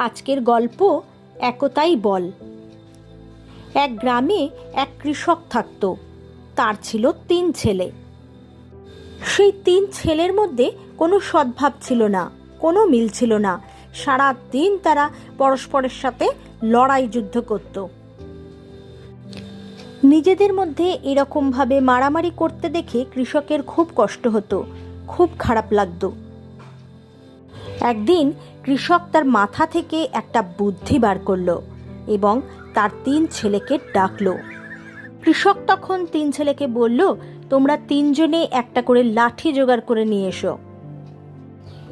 আজকের গল্প একতাই বল। এক গ্রামে এক কৃষক থাকত। তার ছিল 3 ছেলে। সেই 3 ছেলের মধ্যে কোনো সদ্ভাব ছিল না, কোনো মিল ছিল না। সারা দিন তারা পরস্পরের সাথে লড়াই যুদ্ধ করত। নিজেদের মধ্যে এরকমভাবে মারামারি করতে দেখে কৃষকের খুব কষ্ট হতো, খুব খারাপ লাগতো। একদিন কৃষক তার মাথা থেকে একটা বুদ্ধি বার করলো এবং তার 3 ছেলেকে ডাকলো। কৃষক তখন 3 ছেলেকে বলল, তোমরা 3 জনে একটা করে লাঠি জোগাড় করে নিয়ে এসো।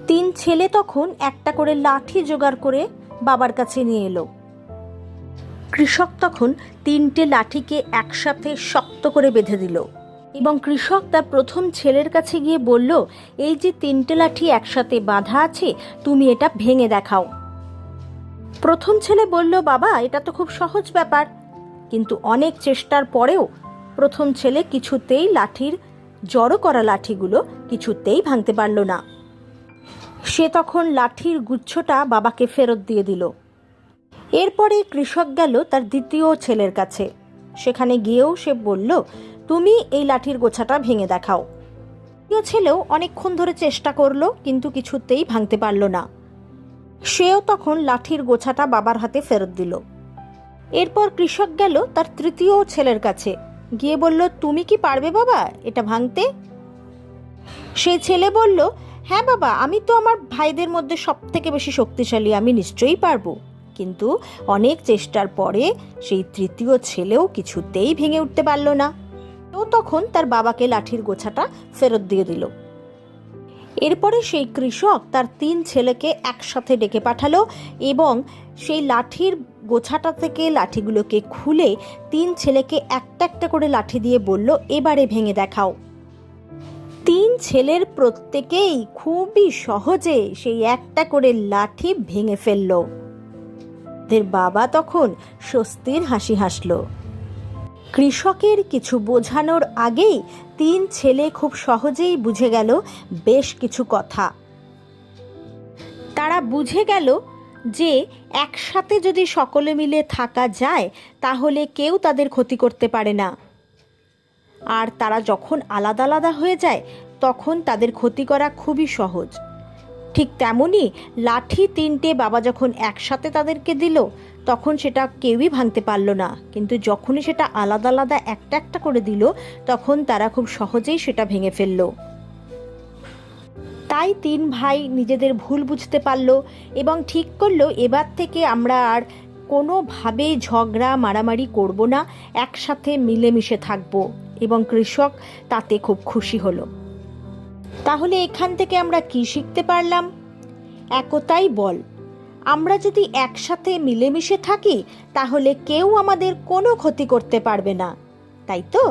3 ছেলে তখন একটা করে লাঠি জোগাড় করে বাবার কাছে নিয়ে এলো। কৃষক তখন 3টে লাঠিকে একসাথে শক্ত করে বেঁধে দিল এবং কৃষক তার প্রথম ছেলের কাছে গিয়ে বলল, এই যে 3টে লাঠি একসাথে বাঁধা আছে, তুমি এটা ভেঙে দেখাও। প্রথম ছেলে বলল, বাবা এটা তো খুব সহজ ব্যাপার। কিন্তু অনেক চেষ্টার পরেও প্রথম ছেলে কিছুতেই জড়ো করা লাঠিগুলো কিছুতেই ভাঙতে পারল না। সে তখন লাঠির গুচ্ছটা বাবাকে ফেরত দিয়ে দিল। এরপরে কৃষক গেল তার দ্বিতীয় ছেলের কাছে। সেখানে গিয়েও সে বলল, তুমি এই লাঠির গোছাটা ভেঙে দেখাও। দ্বিতীয় ছেলেও অনেকক্ষণ ধরে চেষ্টা করলো, কিন্তু কিছুতেই ভাঙতে পারল না। সেও তখন লাঠির গোছাটা বাবার হাতে ফেরত দিল। এরপর কৃষক গেল তার তৃতীয় ছেলের কাছে, গিয়ে বলল, তুমি কি পারবে বাবা এটা ভাঙতে? সেই ছেলে বলল, হ্যাঁ বাবা, আমি তো আমার ভাইদের মধ্যে সবথেকে বেশি শক্তিশালী, আমি নিশ্চয়ই পারবো। কিন্তু অনেক চেষ্টার পরে সেই তৃতীয় ছেলেও কিছুতেই ভেঙে উঠতে পারল না। তো তখন তার বাবাকে লাঠির গোছাটা ফেরত দিয়ে দিল। এরপরে সেই কৃষক তার 3 ছেলেকে একসাথে ডেকে পাঠালো এবং সেই লাঠির গোছাটা থেকে লাঠিগুলোকে খুলে 3 ছেলেকে একটা একটা করে লাঠি দিয়ে বলল, এবারে ভেঙে দেখাও। 3 ছেলের প্রত্যেকেই খুবই সহজে সেই একটা করে লাঠি ভেঙে ফেলল। ওদের বাবা তখন স্বস্তির হাসি হাসল। কৃষকের কিছু বোঝানোর আগেই 3 ছেলে খুব সহজেই বুঝে গেল বেশ কিছু কথা। তারা বুঝে গেল যে একসাথে যদি সকলে মিলে থাকা যায় তাহলে কেউ তাদের ক্ষতি করতে পারে না, আর তারা যখন আলাদা আলাদা হয়ে যায় তখন তাদের ক্ষতি করা খুবই সহজ। ঠিক তেমনই লাঠি 3টে বাবা যখন একসাথে তাদেরকে দিল তখন সেটা কেউই ভাঙতে পারল না, কিন্তু যখনই সেটা আলাদা আলাদা একটা একটা করে দিল তখন তারা খুব সহজেই সেটা ভেঙে ফেলল। তাই 3 ভাই নিজেদের ভুল বুঝতে পারল এবং ঠিক করলো, এবার থেকে আমরা আর কোনোভাবেই ঝগড়া মারামারি করব না, একসাথে মিলেমিশে থাকব। এবং কৃষক তাতে খুব খুশি হলো। তাহলে এখান থেকে আমরা কি শিখতে পারলাম? একতাই বল। আমরা যদি একসাথে মিলেমিশে থাকি তাহলে কেউ আমাদের কোনো ক্ষতি করতে পারবে না, তাই তো?